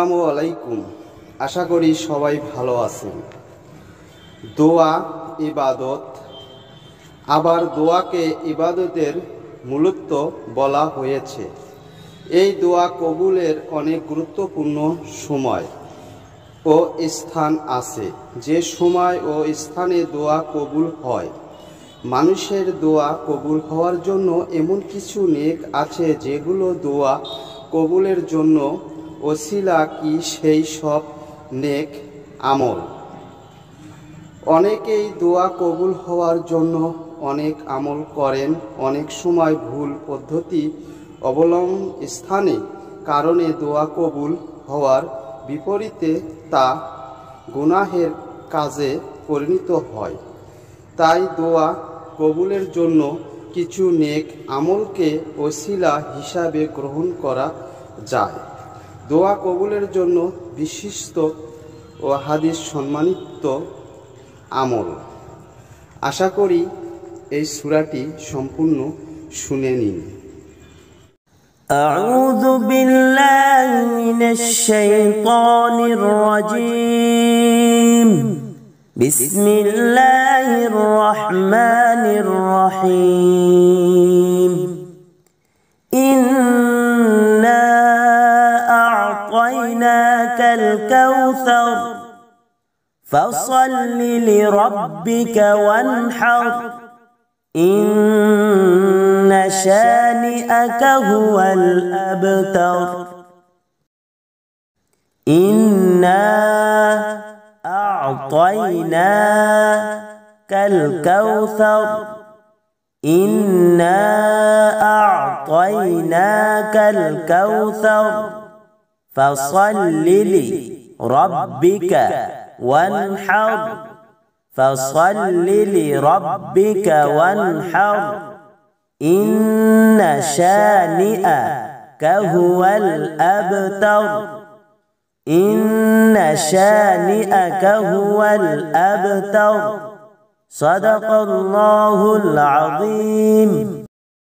আসসালামু আলাইকুম। আশা করি সবাই ভালো আছেন। দোয়া ইবাদত, আবার দোয়াকে ইবাদতের মূলত বলা হয়েছে। এই দোয়া কবুলের অনেক গুরুত্বপূর্ণ সময় ও স্থান আছে, যে সময় ও স্থানে দোয়া কবুল হয়। মানুষের দোয়া কবুল হওয়ার জন্য এমন কিছু নেক আছে যেগুলো দোয়া কবুলের জন্য ওসিলা। কি সেই সব নেক আমল? অনেকেই দোয়া কবুল হওয়ার জন্য অনেক আমল করেন, অনেক সময় ভুল পদ্ধতি অবলম্বন স্থানে কারণে দোয়া কবুল হওয়ার বিপরীতে তা গুনাহের কাজে পরিণত হয়। তাই দোয়া কবুলের জন্য কিছু নেক আমলকে ওসিলা হিসাবে গ্রহণ করা যায়। দোয়া কবুলের জন্য বিশিষ্ট ও হাদিস সম্মানিত আমল। আশা করি এই সূরাটি সম্পূর্ণ শুনে নিন। আউযু বিল্লাহি মিনাশ শাইতানির রাজীম। বিসমিল্লাহির রহমানির রহিম। ইন্না আ'তাইনাকাল কাউসার ফাসাল্লি লিরাব্বিকা ওয়ানহার ইন্না শানিআকা হুয়াল আবতার। ইন্না আ'তাইনাকাল কাউসার ইন্না আ'তাইনাকাল কাউসার ফাসাল্লি লিরাব্বিকা ওয়ানহার ফাসাল্লি লিরাব্বিকা ওয়ানহার ইন্না শানিআকা হুয়াল আবতার। ইন্না শানিআকা হুয়াল আবতার। সাদাকাল্লাহুল আযীম।